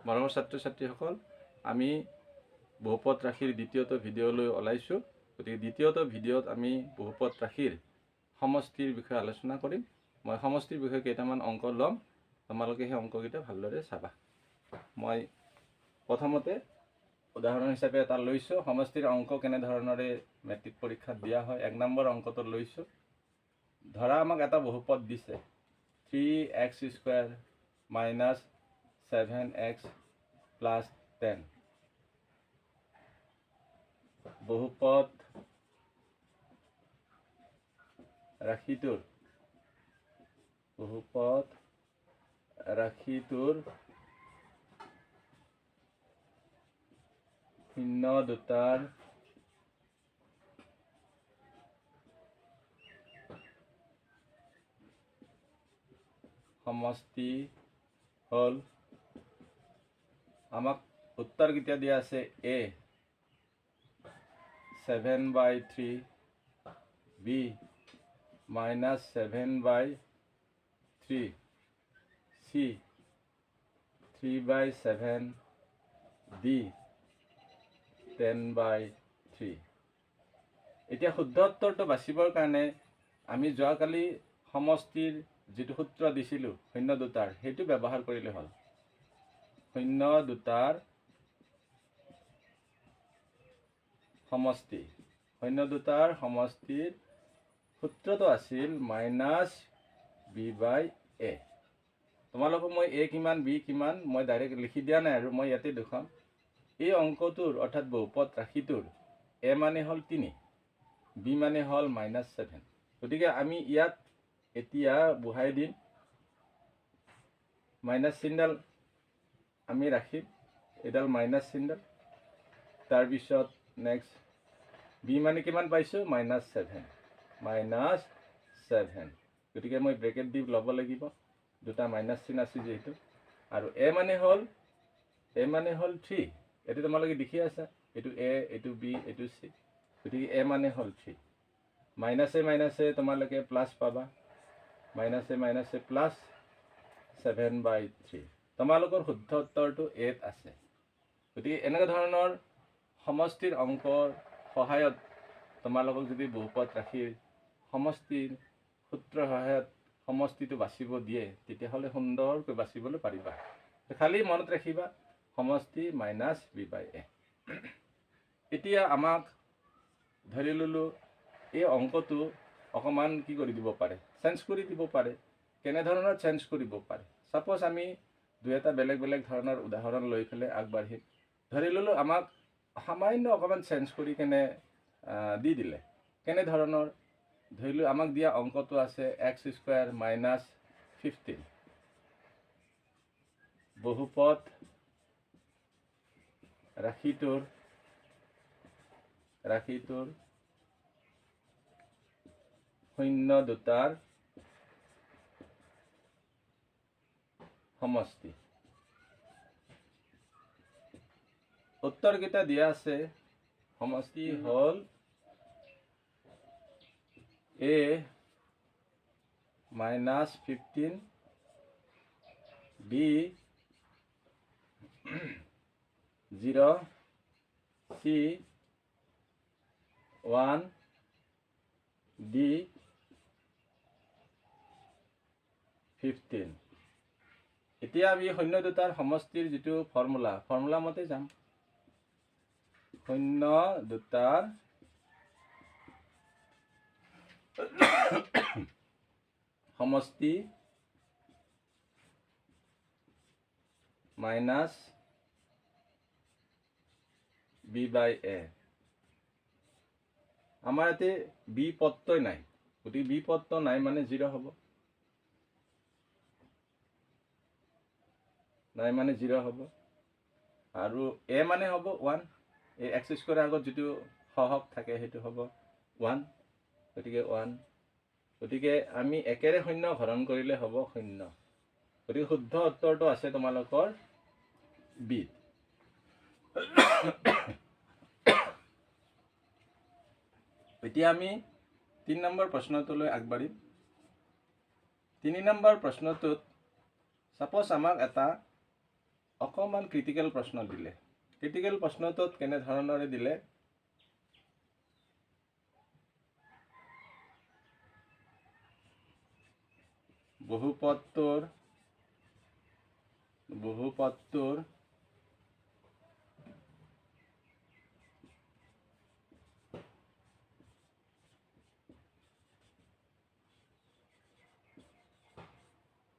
মৰমৰ ছাত্ৰ-ছাত্ৰীসকল, আমি বহুপদ ৰাশিৰ দ্বিতীয়টো ভিডিঅ'লৈ ওলাইছোঁ। গতিকে দ্বিতীয়টো ভিডিঅ'ত আমি বহুপদ ৰাশিৰ সমষ্টিৰ বিষয়ে আলোচনা কৰিম। মই সমষ্টিৰ বিষয়ে কেইটামান অংক ল'ম, তোমালোকে সেই অংককেইটা ভালদৰে চাবা। মই প্ৰথমতে উদাহৰণ হিচাপে এটা লৈছোঁ। সমষ্টিৰ অংক কেনেধৰণৰে মেট্ৰিক পৰীক্ষাত দিয়া হয়। 1 নম্বৰ অংকটো লৈছোঁ। ধৰা আমাক এটা বহুপদ দিছে 3x² - 7x + 10। বহুপদ ৰাশিটোৰ শূন্য দুটাৰ সমষ্টি হ'ল, আমাক উত্তৰকেইটা দিয়া আছে a 7/3, b -7/3, c 3/7, d 10/3। এতিয়া শুদ্ধ উত্তৰটো বাছিবৰ কাৰণে আমি যোৱাকালি সমষ্টিৰ যিটো সূত্ৰ দিছিলোঁ শূন্য দুটাৰ, সেইটো ব্যৱহাৰ কৰিলে হ'ল। শূন্য দুটাৰ সমষ্টি, সূত্ৰটো আছিল -b/a। তোমালোকক মই a কিমান b কিমান মই ডাইৰেক্ট লিখি দিয়া নাই, আৰু মই ইয়াতে দেখুৱাম। এই অংকটোৰ অৰ্থাৎ বহুপদ ৰাশিটোৰ a মানে হ'ল 3, b মানে হ'ল -7। গতিকে আমি ইয়াত এতিয়া বহাই দিম, মাইনাছ চিনডাল আমি ৰাখিম, এডাল মাইনাছ চিনডাল। তাৰপিছত নেক্সট b মানে কিমান পাইছোঁ? -7। গতিকে মই ব্ৰেকেট দি ল'ব লাগিব, দুটা মাইনাছ চিন আছে যিহেতু। আৰু a মানে হ'ল 3। এইটো তোমালোকে দেখি আছা, এইটো a, এইটো b, এইটো c। গতিকে a মানে হ'ল 3। মাইনাছে তোমালোকে প্লাছ পাবা, মাইনাছে প্লাছ 7/3। তোমালোকৰ শুদ্ধ উত্তৰটো 8 আছে। গতিকে এনেকুৱা ধৰণৰ সমষ্টিৰ অংকৰ সহায়ত তোমালোকক যদি বহুপদ ৰাশিৰ সমষ্টিৰ সূত্ৰৰ সহায়ত সমষ্টিটো বাছিব দিয়ে, তেতিয়াহ'লে সুন্দৰকৈ বাছিবলৈ পাৰিবা। খালি মনত ৰাখিবা সমষ্টি -b/a। এতিয়া আমাক ধৰি ল'লোঁ এই অংকটো অকণমান কি কৰি দিব পাৰে, চেঞ্জ কৰি দিব পাৰে। কেনেধৰণৰ চেঞ্জ কৰিব পাৰে? ছাপ'জ আমি দুই এটা বেলেগ ধৰণৰ উদাহৰণ লৈ পেলাই আগবাঢ়িম। ধৰি ল'লোঁ আমাক সামান্য অকণমান চেঞ্জ কৰি কেনে দি দিলে। কেনেধৰণৰ? ধৰি লওঁ আমাক দিয়া অংকটো আছে x² - 15। বহুপদ ৰাশিটোৰ শূন্য দুটাৰ সমষ্টি। উত্তৰকেইটা দিয়া আছে। সমষ্টি হ'ল a -15, b 0, c 1, d 15। এতিয়া আমি শূন্য দুটাৰ সমষ্টিৰ যিটো ফৰ্মুলা মতে যাম। শূন্য দুটাৰ সমষ্টি -b/a। আমাৰ ইয়াতে b পদটোই নাই, গতিকে b পদটো নাই মানে 0 হ'ব। আৰু a মানে হ'ব 1। এই x² আগত যিটো সহগ থাকে সেইটো হ'ব 1। গতিকে 1। গতিকে আমি একেৰে শূন্য হৰণ কৰিলে হ'ব 0। গতিকে শুদ্ধ উত্তৰটো আছে তোমালোকৰ b। এতিয়া আমি 3 নম্বৰ প্ৰশ্নটোলৈ আগবাঢ়িম। 3 নম্বৰ প্ৰশ্নটোত ছাপ'জ আমাক এটা অকণমান ক্ৰিটিকেল প্ৰশ্ন দিলে। ক্ৰিটিকেল প্ৰশ্নটোত কেনেধৰণৰে দিলে, বহুপদটোৰ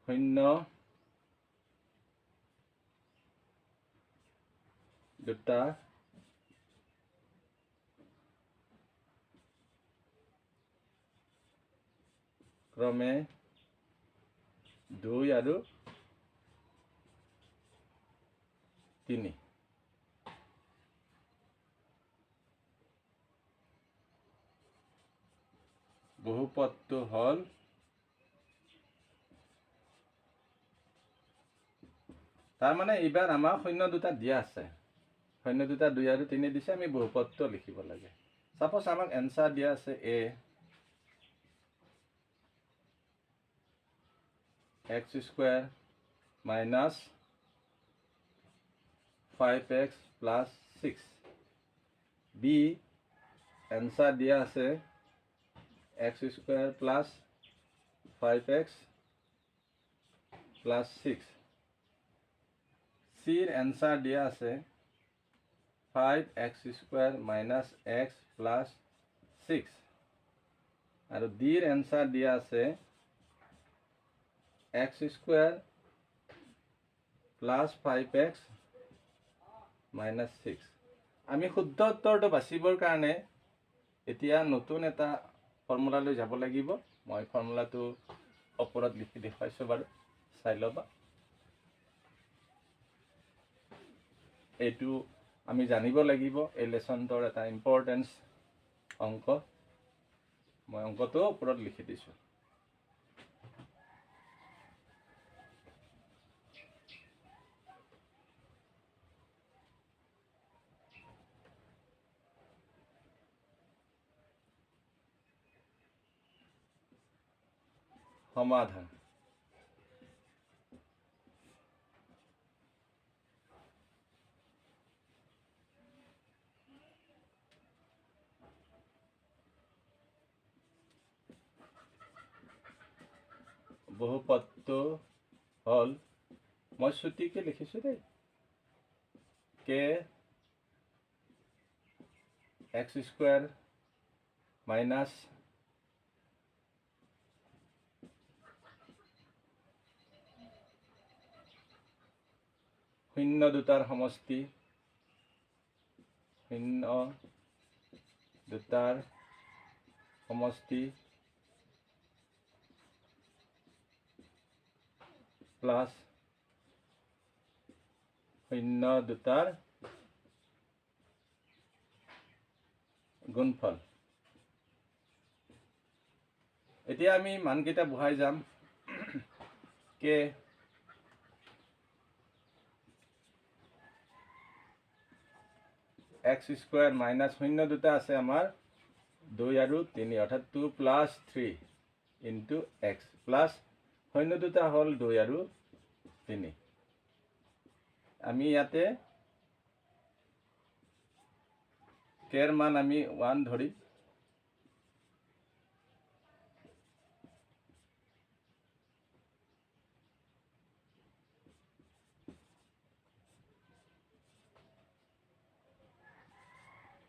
শূন্য দুটা ক্ৰমে 2 আৰু 3। বহুপদটো হ'ল তাৰমানে এইবাৰ আমাক শূন্য দুটা দিয়া আছে, শূন্য দুটা 2 আৰু 3 দিছে, আমি বহুপদটো লিখিব লাগে। সাপোজ আমাক এনসাৰ দিয়া আছে a x² minus 5x plus 6, b answer দিয়া আছে x² plus 5x plus 6, c answer দিয়া আছে 5x² minus x plus 6, আৰু d এনসাৰ দিয়া আছে x² plus 5x minus 6। আমি শুদ্ধ উত্তৰটো বাছিবৰ কাৰণে এতিয়া নতুন এটা ফৰ্মুলালৈ যাব লাগিব। মই ফৰ্মুলাটো ওপৰত লিখি দেখুৱাইছো বাৰু, চাই ল'বা। এইটো আমি জানিব লাগিব, এই লেসনটোৰ এটা ইম্পৰ্টেন্স অংক। মই অংকটো ওপৰত লিখি দিছো। সমাধান। বহুপদটো হল, মই ছুটিকে লিখিছো দেই, k x² minus শূন্য দুটাৰ সমষ্টি, শূন্য দুটাৰ সমষ্টি প্লাস শূন্য দুটাৰ গুণফল। এতিয়া আমি মানকেইটা বহাই যাম। k x² minus শূন্য দুটা আছে আমাৰ 2 আৰু 3, অৰ্থাৎ 2 plus 3 into x plus শূন্য দুটা হল 2 আৰু 3। আমি ইয়াতে কেৰ মান আমি 1 ধৰি,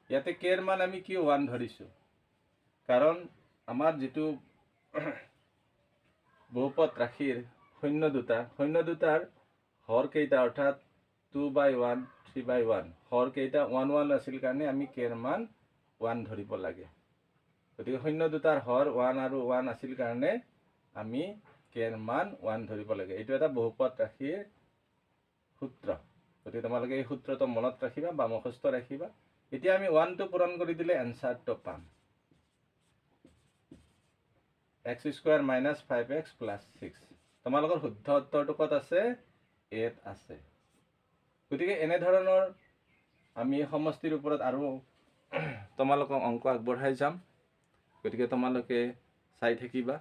ইয়াতে কেৰ মান আমি কিয় 1 ধৰিছো, কাৰণ আমাৰ যেটো বহুপদ ৰাশিৰ শূন্য দুটাৰ হৰ কেইটা, অৰ্থাৎ 2/1 3/1 হৰ কেইটা 1 1 আছিল কাৰণে আমি কেৰ মান 1 ধৰিব লাগে। গতিকে শূন্য দুটাৰ হৰ 1 আৰু 1 আছিল কাৰণে আমি কেৰ মান 1 ধৰিব লাগে। এইটো এটা বহুপদ ৰাশিৰ সূত্ৰ। গতিকে তোমালোকে এই সূত্ৰটো মনত ৰাখিবা বা মুখস্থ ৰাখিবা। এতিয়া আমি 1 টো পূৰণ কৰি দিলে এনসাৰটো পাম, x² minus 5x plus 6। তোমালোকৰ শুদ্ধ উত্তৰটো ক'ত আছে? এত আছে। গতিকে এনে ধৰণৰ আমি সমষ্টিৰ ওপৰত আৰু তোমালোকক অংক আগবঢ়াই যাম। গতিকে তোমালোকে চাই থাকিবা।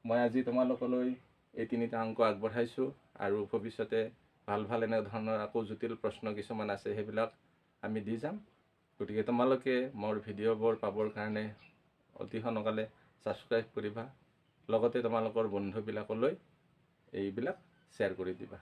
মই আজি তোমালোকলৈ এই 3টা অংক আগবঢ়াইছো, আৰু ভৱিষ্যতে ভাল ভাল এনে ধৰণৰ আকৌ জটিল প্ৰশ্ন কিছুমান আছে, সেইবিলাক আমি দি যাম। গতিকে তোমালোকে মোৰ ভিডিঅ'বোৰ পাবৰ কাৰণে অতি সোনকালে ছাবস্ক্ৰাইব কৰিবা, লগতে তোমালোকৰ বন্ধুবিলাকলৈ এইবিলাক শ্বেয়াৰ কৰি দিবা।